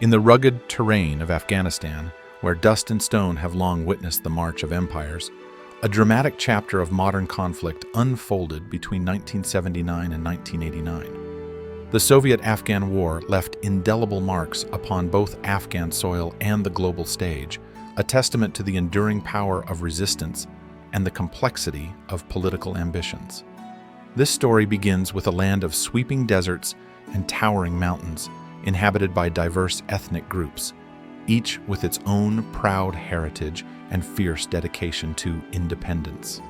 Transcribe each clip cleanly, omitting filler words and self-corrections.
In the rugged terrain of Afghanistan, where dust and stone have long witnessed the march of empires, a dramatic chapter of modern conflict unfolded between 1979 and 1989. The Soviet-Afghan War left indelible marks upon both Afghan soil and the global stage, a testament to the enduring power of resistance and the complexity of political ambitions. This story begins with a land of sweeping deserts and towering mountains, inhabited by diverse ethnic groups, each with its own proud heritage and fierce dedication to independence.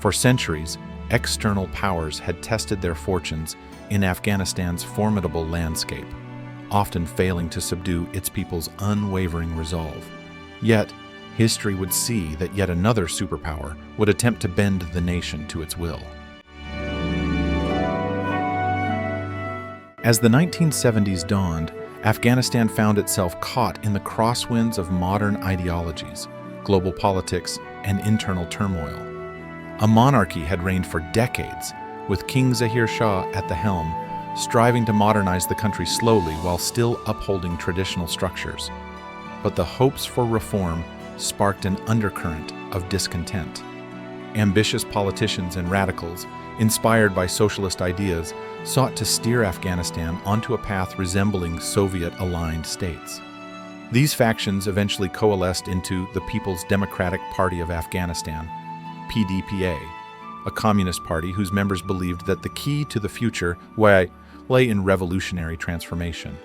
For centuries, external powers had tested their fortunes in Afghanistan's formidable landscape, often failing to subdue its people's unwavering resolve. Yet, history would see that yet another superpower would attempt to bend the nation to its will. As the 1970s dawned, Afghanistan found itself caught in the crosswinds of modern ideologies, global politics, and internal turmoil. A monarchy had reigned for decades, with King Zahir Shah at the helm, striving to modernize the country slowly while still upholding traditional structures. But the hopes for reform sparked an undercurrent of discontent. Ambitious politicians and radicals, inspired by socialist ideas, sought to steer Afghanistan onto a path resembling Soviet-aligned states. These factions eventually coalesced into the People's Democratic Party of Afghanistan, PDPA, a communist party whose members believed that the key to the future lay in revolutionary transformation.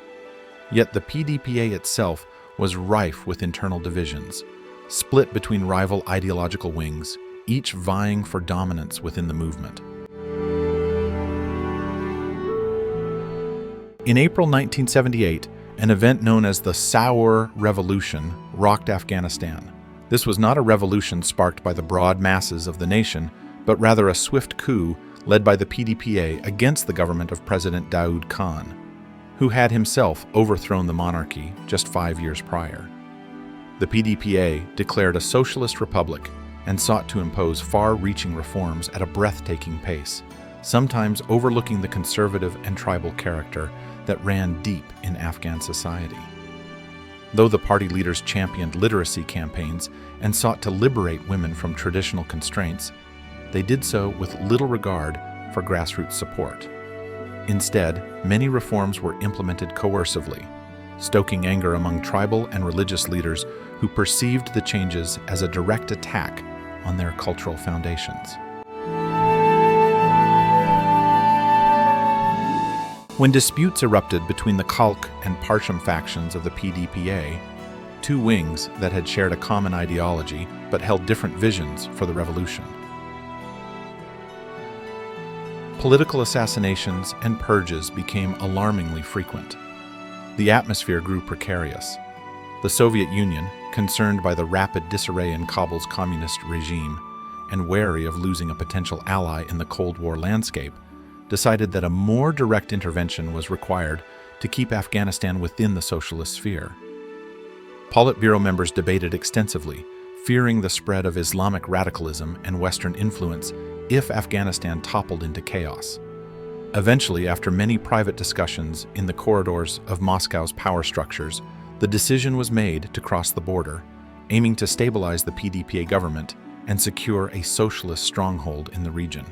Yet the PDPA itself was rife with internal divisions, split between rival ideological wings, each vying for dominance within the movement. In April 1978, an event known as the Sour Revolution rocked Afghanistan. This was not a revolution sparked by the broad masses of the nation, but rather a swift coup led by the PDPA against the government of President Daoud Khan, who had himself overthrown the monarchy just 5 years prior. The PDPA declared a socialist republic and sought to impose far-reaching reforms at a breathtaking pace, sometimes overlooking the conservative and tribal character that ran deep in Afghan society. Though the party leaders championed literacy campaigns and sought to liberate women from traditional constraints, they did so with little regard for grassroots support. Instead, many reforms were implemented coercively, stoking anger among tribal and religious leaders who perceived the changes as a direct attack on their cultural foundations. When disputes erupted between the Khalq and Parcham factions of the PDPA, two wings that had shared a common ideology but held different visions for the revolution, political assassinations and purges became alarmingly frequent. The atmosphere grew precarious. The Soviet Union, concerned by the rapid disarray in Kabul's communist regime and wary of losing a potential ally in the Cold War landscape, decided that a more direct intervention was required to keep Afghanistan within the socialist sphere. Politburo members debated extensively, fearing the spread of Islamic radicalism and Western influence if Afghanistan toppled into chaos. Eventually, after many private discussions in the corridors of Moscow's power structures, the decision was made to cross the border, aiming to stabilize the PDPA government and secure a socialist stronghold in the region.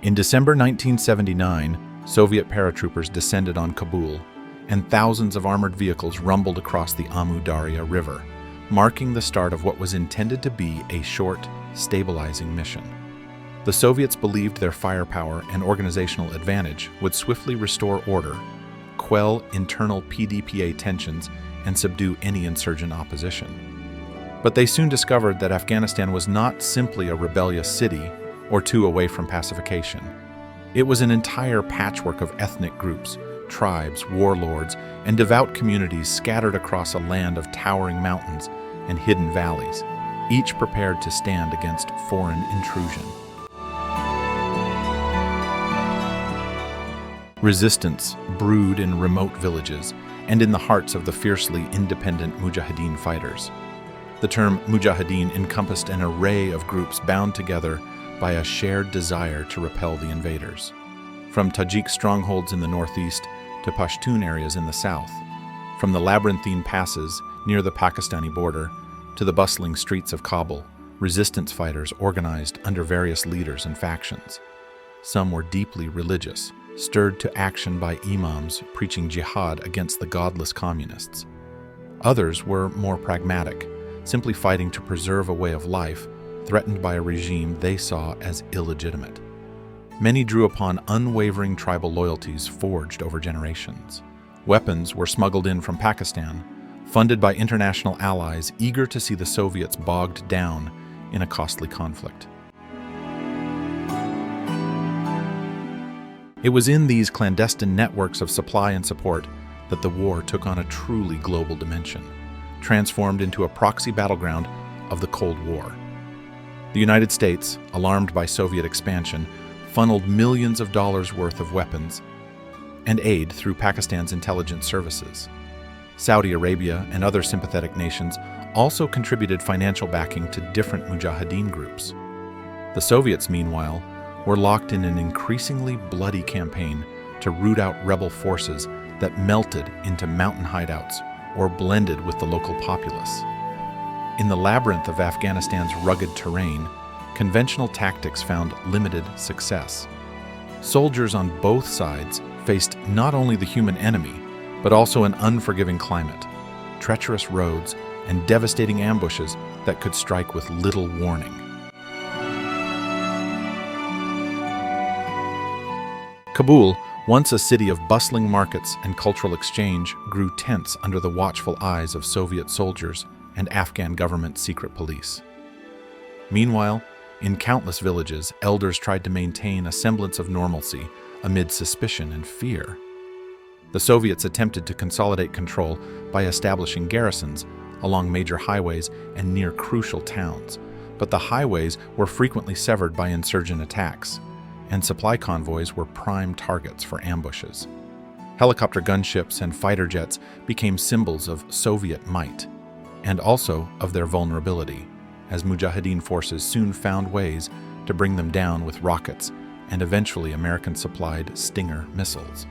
In December 1979, Soviet paratroopers descended on Kabul, and thousands of armored vehicles rumbled across the Amu Darya River, marking the start of what was intended to be a short, stabilizing mission. The Soviets believed their firepower and organizational advantage would swiftly restore order, quell internal PDPA tensions, and subdue any insurgent opposition. But they soon discovered that Afghanistan was not simply a rebellious city or two away from pacification. It was an entire patchwork of ethnic groups, tribes, warlords, and devout communities scattered across a land of towering mountains and hidden valleys, each prepared to stand against foreign intrusion. Resistance brewed in remote villages and in the hearts of the fiercely independent Mujahideen fighters. The term Mujahideen encompassed an array of groups bound together by a shared desire to repel the invaders. from Tajik strongholds in the northeast to Pashtun areas in the south, from the labyrinthine passes near the Pakistani border to the bustling streets of Kabul. Resistance fighters organized under various leaders and factions. Some were deeply religious, stirred to action by imams preaching jihad against the godless communists. Others were more pragmatic, simply fighting to preserve a way of life threatened by a regime they saw as illegitimate. Many drew upon unwavering tribal loyalties forged over generations. Weapons were smuggled in from Pakistan, funded by international allies eager to see the Soviets bogged down in a costly conflict. It was in these clandestine networks of supply and support that the war took on a truly global dimension, transformed into a proxy battleground of the Cold War. The United States, alarmed by Soviet expansion, funneled millions of dollars worth of weapons and aid through Pakistan's intelligence services. Saudi Arabia and other sympathetic nations also contributed financial backing to different Mujahideen groups. The Soviets, meanwhile, were locked in an increasingly bloody campaign to root out rebel forces that melted into mountain hideouts or blended with the local populace. In the labyrinth of Afghanistan's rugged terrain, conventional tactics found limited success. Soldiers on both sides faced not only the human enemy, but also an unforgiving climate, treacherous roads, and devastating ambushes that could strike with little warning. Kabul, once a city of bustling markets and cultural exchange, grew tense under the watchful eyes of Soviet soldiers and Afghan government secret police. Meanwhile, in countless villages, elders tried to maintain a semblance of normalcy amid suspicion and fear. The Soviets attempted to consolidate control by establishing garrisons along major highways and near crucial towns, but the highways were frequently severed by insurgent attacks, and supply convoys were prime targets for ambushes. Helicopter gunships and fighter jets became symbols of Soviet might, and also of their vulnerability, as Mujahideen forces soon found ways to bring them down with rockets and eventually American-supplied Stinger missiles.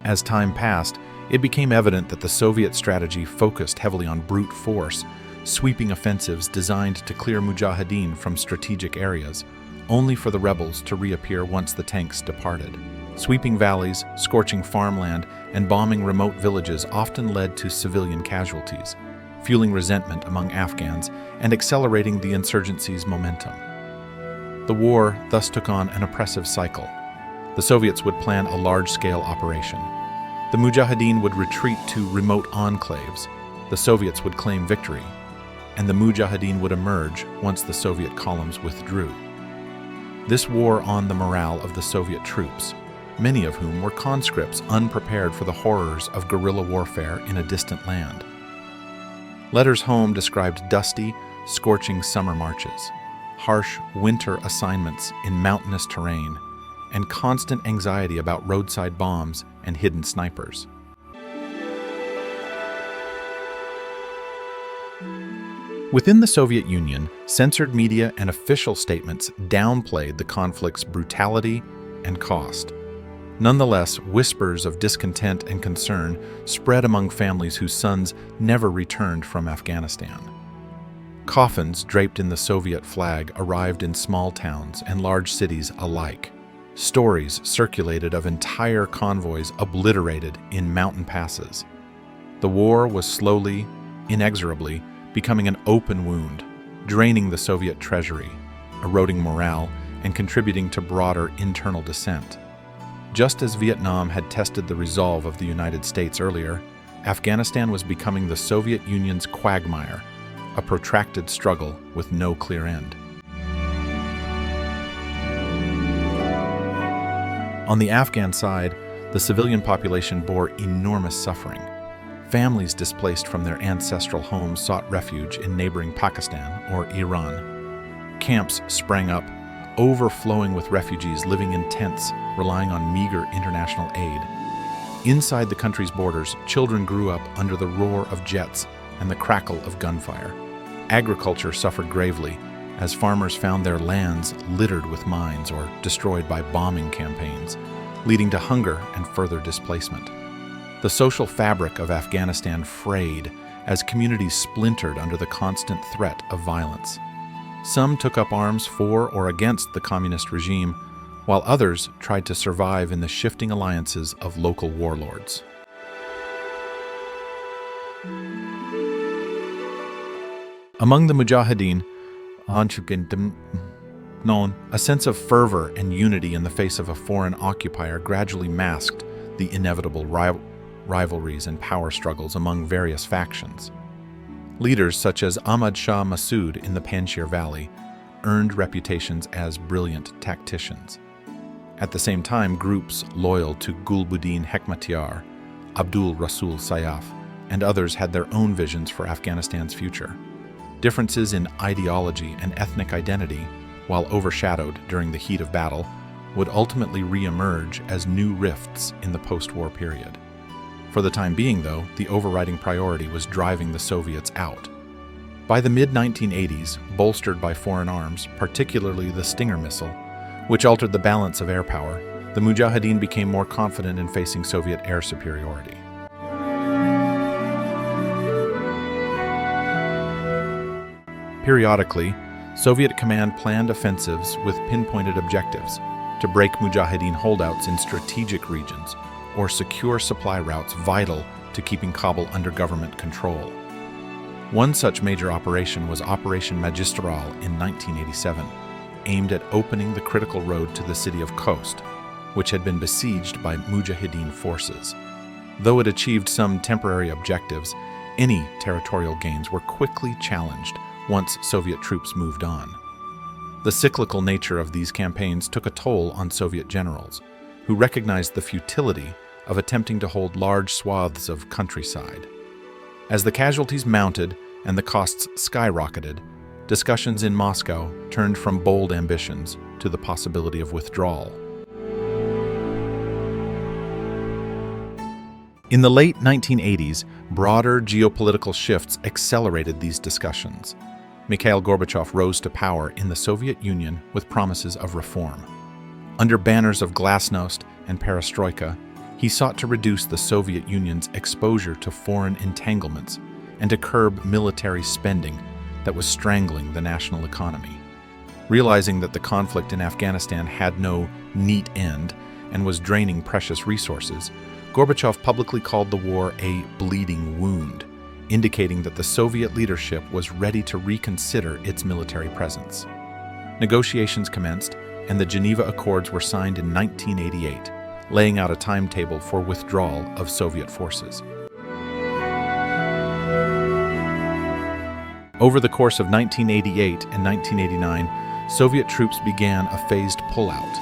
As time passed, it became evident that the Soviet strategy focused heavily on brute force, sweeping offensives designed to clear Mujahideen from strategic areas, only for the rebels to reappear once the tanks departed. Sweeping valleys, scorching farmland, and bombing remote villages often led to civilian casualties, fueling resentment among Afghans and accelerating the insurgency's momentum. The war thus took on an oppressive cycle. The Soviets would plan a large-scale operation. The Mujahideen would retreat to remote enclaves. The Soviets would claim victory, and the Mujahideen would emerge once the Soviet columns withdrew. This wore on the morale of the Soviet troops, many of whom were conscripts unprepared for the horrors of guerrilla warfare in a distant land. Letters home described dusty, scorching summer marches, harsh winter assignments in mountainous terrain, and constant anxiety about roadside bombs and hidden snipers. Within the Soviet Union, censored media and official statements downplayed the conflict's brutality and cost. Nonetheless, whispers of discontent and concern spread among families whose sons never returned from Afghanistan. Coffins draped in the Soviet flag arrived in small towns and large cities alike. Stories circulated of entire convoys obliterated in mountain passes. The war was slowly, inexorably, becoming an open wound, draining the Soviet treasury, eroding morale, and contributing to broader internal dissent. Just as Vietnam had tested the resolve of the United States earlier, Afghanistan was becoming the Soviet Union's quagmire, a protracted struggle with no clear end. On the Afghan side, the civilian population bore enormous suffering. Families displaced from their ancestral homes sought refuge in neighboring Pakistan or Iran. Camps sprang up, overflowing with refugees living in tents, relying on meager international aid. Inside the country's borders, children grew up under the roar of jets and the crackle of gunfire. Agriculture suffered gravely, as farmers found their lands littered with mines or destroyed by bombing campaigns, leading to hunger and further displacement. The social fabric of Afghanistan frayed as communities splintered under the constant threat of violence. Some took up arms for or against the communist regime, while others tried to survive in the shifting alliances of local warlords. Among the Mujahideen, a sense of fervor and unity in the face of a foreign occupier gradually masked the inevitable rivalries and power struggles among various factions. Leaders such as Ahmad Shah Massoud in the Panjshir Valley earned reputations as brilliant tacticians. At the same time, groups loyal to Gulbuddin Hekmatyar, Abdul Rasul Sayyaf, and others had their own visions for Afghanistan's future. Differences in ideology and ethnic identity, while overshadowed during the heat of battle, would ultimately re-emerge as new rifts in the post-war period. For the time being, though, the overriding priority was driving the Soviets out. By the mid-1980s, bolstered by foreign arms, particularly the Stinger missile, which altered the balance of air power, the Mujahideen became more confident in facing Soviet air superiority. Periodically, Soviet command planned offensives with pinpointed objectives to break Mujahideen holdouts in strategic regions or secure supply routes vital to keeping Kabul under government control. One such major operation was Operation Magistral in 1987, aimed at opening the critical road to the city of Khost, which had been besieged by Mujahideen forces. Though it achieved some temporary objectives, any territorial gains were quickly challenged once Soviet troops moved on. The cyclical nature of these campaigns took a toll on Soviet generals, who recognized the futility of attempting to hold large swaths of countryside. As the casualties mounted and the costs skyrocketed, discussions in Moscow turned from bold ambitions to the possibility of withdrawal. In the late 1980s, broader geopolitical shifts accelerated these discussions. Mikhail Gorbachev rose to power in the Soviet Union with promises of reform. Under banners of glasnost and perestroika, he sought to reduce the Soviet Union's exposure to foreign entanglements and to curb military spending that was strangling the national economy. Realizing that the conflict in Afghanistan had no neat end and was draining precious resources, Gorbachev publicly called the war a bleeding wound, indicating that the Soviet leadership was ready to reconsider its military presence. Negotiations commenced, and the Geneva Accords were signed in 1988, laying out a timetable for withdrawal of Soviet forces. Over the course of 1988 and 1989, Soviet troops began a phased pullout.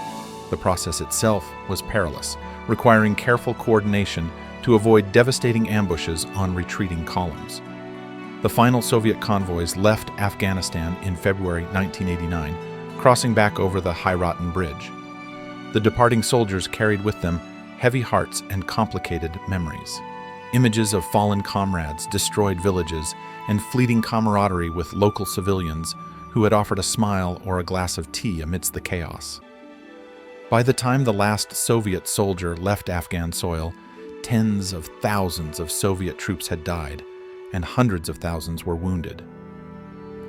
The process itself was perilous, requiring careful coordination to avoid devastating ambushes on retreating columns. The final Soviet convoys left Afghanistan in February 1989, crossing back over the Hayratn Bridge. The departing soldiers carried with them heavy hearts and complicated memories. Images of fallen comrades, destroyed villages, and fleeting camaraderie with local civilians who had offered a smile or a glass of tea amidst the chaos. By the time the last Soviet soldier left Afghan soil, tens of thousands of Soviet troops had died, and hundreds of thousands were wounded.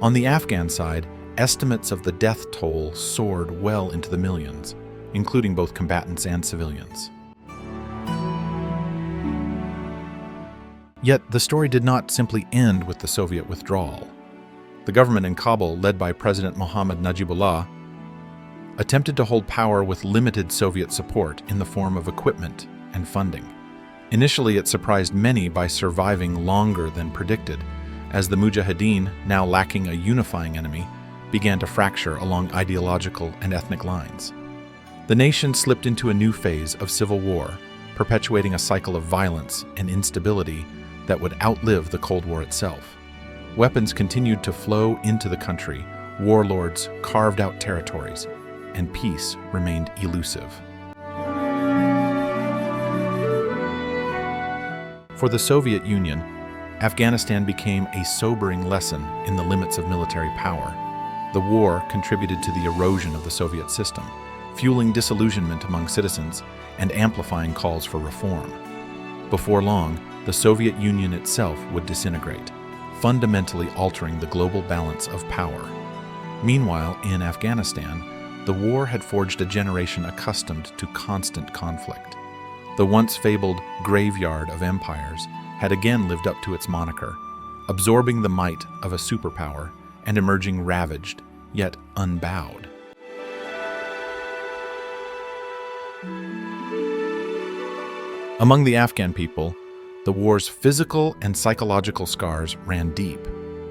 On the Afghan side, estimates of the death toll soared well into the millions, including both combatants and civilians. Yet the story did not simply end with the Soviet withdrawal. The government in Kabul, led by President Mohammad Najibullah, attempted to hold power with limited Soviet support in the form of equipment and funding. Initially, it surprised many by surviving longer than predicted, as the Mujahideen, now lacking a unifying enemy, began to fracture along ideological and ethnic lines. The nation slipped into a new phase of civil war, perpetuating a cycle of violence and instability that would outlive the Cold War itself. Weapons continued to flow into the country, warlords carved out territories, and peace remained elusive. For the Soviet Union, Afghanistan became a sobering lesson in the limits of military power. The war contributed to the erosion of the Soviet system, fueling disillusionment among citizens and amplifying calls for reform. Before long, the Soviet Union itself would disintegrate, fundamentally altering the global balance of power. Meanwhile, in Afghanistan, the war had forged a generation accustomed to constant conflict. The once fabled graveyard of empires had again lived up to its moniker, absorbing the might of a superpower and emerging ravaged, yet unbowed. Among the Afghan people, the war's physical and psychological scars ran deep.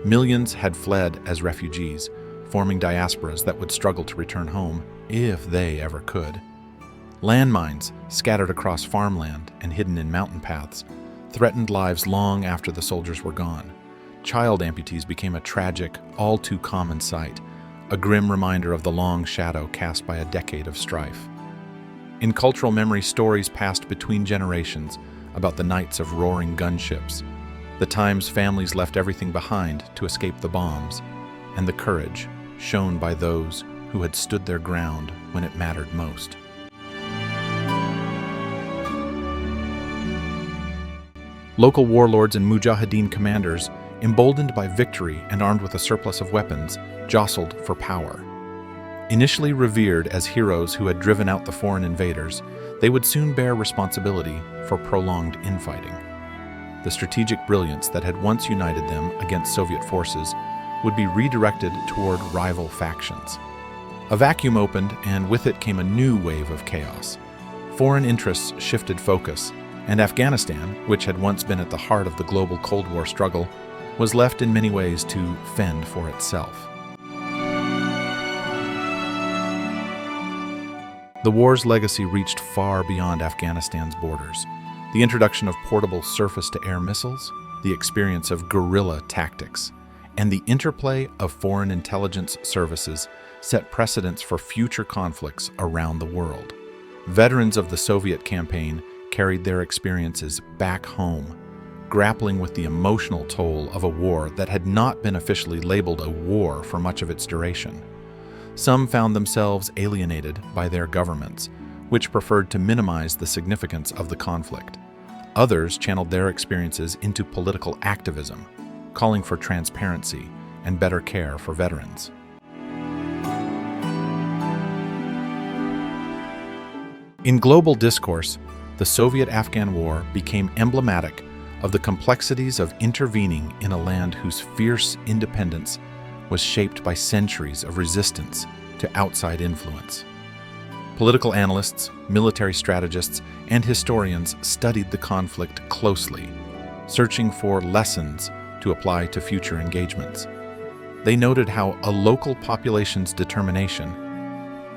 Millions had fled as refugees, forming diasporas that would struggle to return home, if they ever could. Landmines, scattered across farmland and hidden in mountain paths, threatened lives long after the soldiers were gone. Child amputees became a tragic, all too common sight, a grim reminder of the long shadow cast by a decade of strife. In cultural memory, stories passed between generations about the nights of roaring gunships, the times families left everything behind to escape the bombs, and the courage shown by those who had stood their ground when it mattered most. Local warlords and Mujahideen commanders, emboldened by victory and armed with a surplus of weapons, jostled for power. Initially revered as heroes who had driven out the foreign invaders, they would soon bear responsibility for prolonged infighting. The strategic brilliance that had once united them against Soviet forces would be redirected toward rival factions. A vacuum opened, and with it came a new wave of chaos. Foreign interests shifted focus, and Afghanistan, which had once been at the heart of the global Cold War struggle, was left in many ways to fend for itself. The war's legacy reached far beyond Afghanistan's borders. The introduction of portable surface-to-air missiles, the experience of guerrilla tactics, and the interplay of foreign intelligence services set precedents for future conflicts around the world. Veterans of the Soviet campaign carried their experiences back home, grappling with the emotional toll of a war that had not been officially labeled a war for much of its duration. Some found themselves alienated by their governments, which preferred to minimize the significance of the conflict. Others channeled their experiences into political activism, calling for transparency and better care for veterans. In global discourse, the Soviet-Afghan War became emblematic of the complexities of intervening in a land whose fierce independence was shaped by centuries of resistance to outside influence. Political analysts, military strategists, and historians studied the conflict closely, searching for lessons to apply to future engagements. They noted how a local population's determination,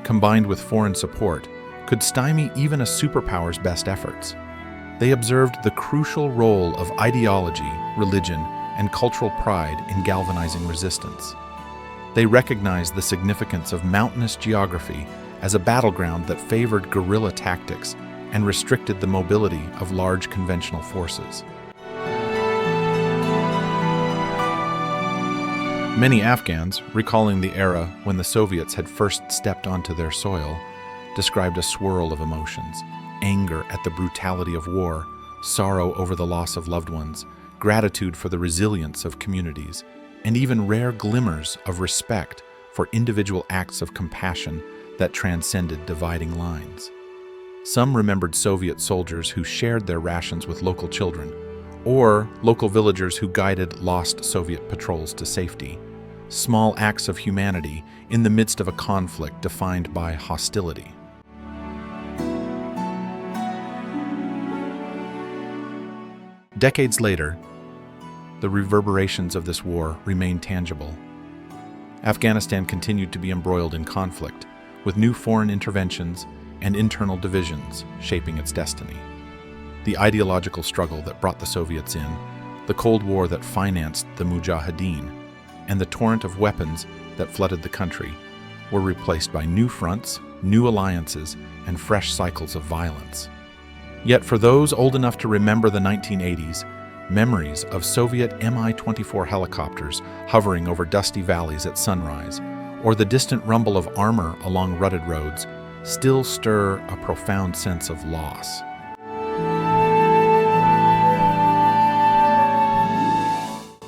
combined with foreign support, could stymie even a superpower's best efforts. They observed the crucial role of ideology, religion, and cultural pride in galvanizing resistance. They recognized the significance of mountainous geography as a battleground that favored guerrilla tactics and restricted the mobility of large conventional forces. Many Afghans, recalling the era when the Soviets had first stepped onto their soil, described a swirl of emotions: anger at the brutality of war, sorrow over the loss of loved ones, gratitude for the resilience of communities, and even rare glimmers of respect for individual acts of compassion that transcended dividing lines. Some remembered Soviet soldiers who shared their rations with local children, or local villagers who guided lost Soviet patrols to safety. Small acts of humanity in the midst of a conflict defined by hostility. Decades later, the reverberations of this war remain tangible. Afghanistan continued to be embroiled in conflict, with new foreign interventions and internal divisions shaping its destiny. The ideological struggle that brought the Soviets in, the Cold War that financed the Mujahideen, and the torrent of weapons that flooded the country were replaced by new fronts, new alliances, and fresh cycles of violence. Yet for those old enough to remember the 1980s, memories of Soviet Mi-24 helicopters hovering over dusty valleys at sunrise, or the distant rumble of armor along rutted roads still stir a profound sense of loss.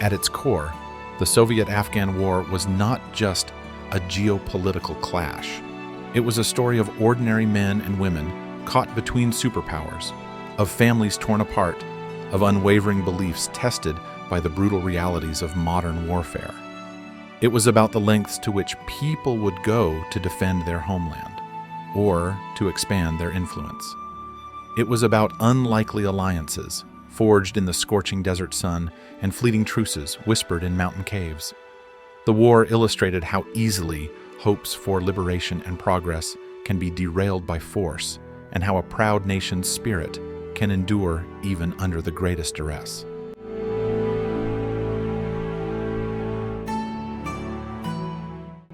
At its core, the Soviet-Afghan War was not just a geopolitical clash. It was a story of ordinary men and women caught between superpowers, of families torn apart, of unwavering beliefs tested by the brutal realities of modern warfare. It was about the lengths to which people would go to defend their homeland, or to expand their influence. It was about unlikely alliances, forged in the scorching desert sun, and fleeting truces whispered in mountain caves. The war illustrated how easily hopes for liberation and progress can be derailed by force, and how a proud nation's spirit can endure even under the greatest duress.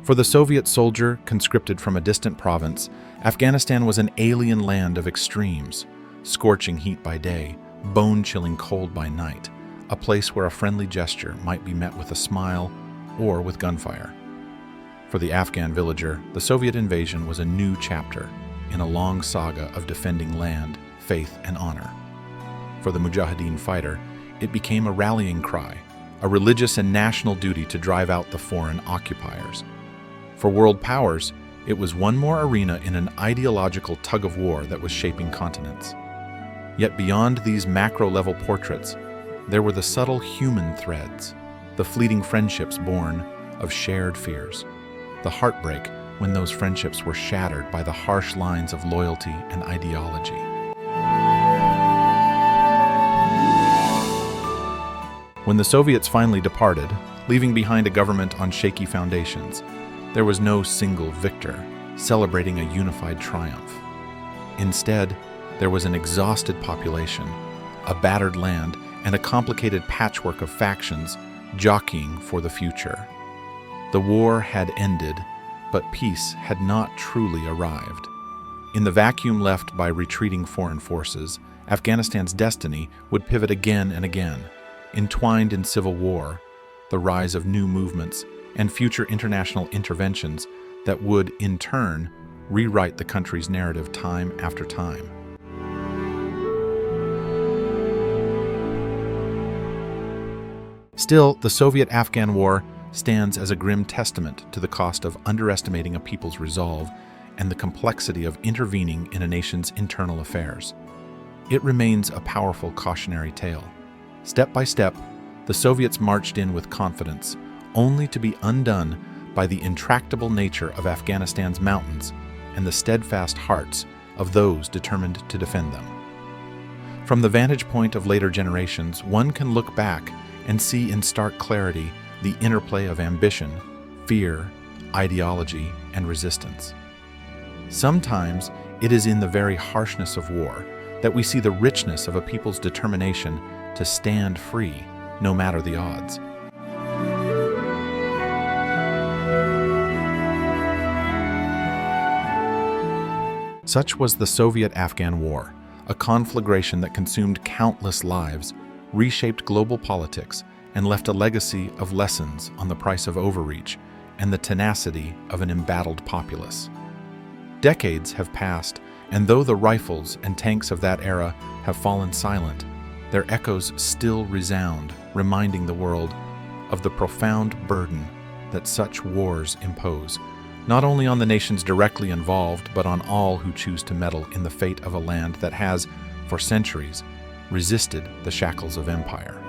For the Soviet soldier conscripted from a distant province, Afghanistan was an alien land of extremes, scorching heat by day, bone-chilling cold by night, a place where a friendly gesture might be met with a smile or with gunfire. For the Afghan villager, the Soviet invasion was a new chapter in a long saga of defending land, faith, and honor. For the Mujahideen fighter, it became a rallying cry, a religious and national duty to drive out the foreign occupiers. For world powers, it was one more arena in an ideological tug-of-war that was shaping continents. Yet beyond these macro-level portraits, there were the subtle human threads, the fleeting friendships born of shared fears, the heartbreak when those friendships were shattered by the harsh lines of loyalty and ideology. When the Soviets finally departed, leaving behind a government on shaky foundations, there was no single victor celebrating a unified triumph. Instead, there was an exhausted population, a battered land, and a complicated patchwork of factions jockeying for the future. The war had ended, but peace had not truly arrived. In the vacuum left by retreating foreign forces, Afghanistan's destiny would pivot again and again, entwined in civil war, the rise of new movements, and future international interventions that would, in turn, rewrite the country's narrative time after time. Still, the Soviet-Afghan War stands as a grim testament to the cost of underestimating a people's resolve and the complexity of intervening in a nation's internal affairs. It remains a powerful cautionary tale. Step by step, the Soviets marched in with confidence, only to be undone by the intractable nature of Afghanistan's mountains and the steadfast hearts of those determined to defend them. From the vantage point of later generations, one can look back and see in stark clarity the interplay of ambition, fear, ideology, and resistance. Sometimes it is in the very harshness of war that we see the richness of a people's determination to stand free, no matter the odds. Such was the Soviet-Afghan War, a conflagration that consumed countless lives, reshaped global politics, and left a legacy of lessons on the price of overreach and the tenacity of an embattled populace. Decades have passed, and though the rifles and tanks of that era have fallen silent, their echoes still resound, reminding the world of the profound burden that such wars impose, not only on the nations directly involved, but on all who choose to meddle in the fate of a land that has, for centuries, resisted the shackles of empire.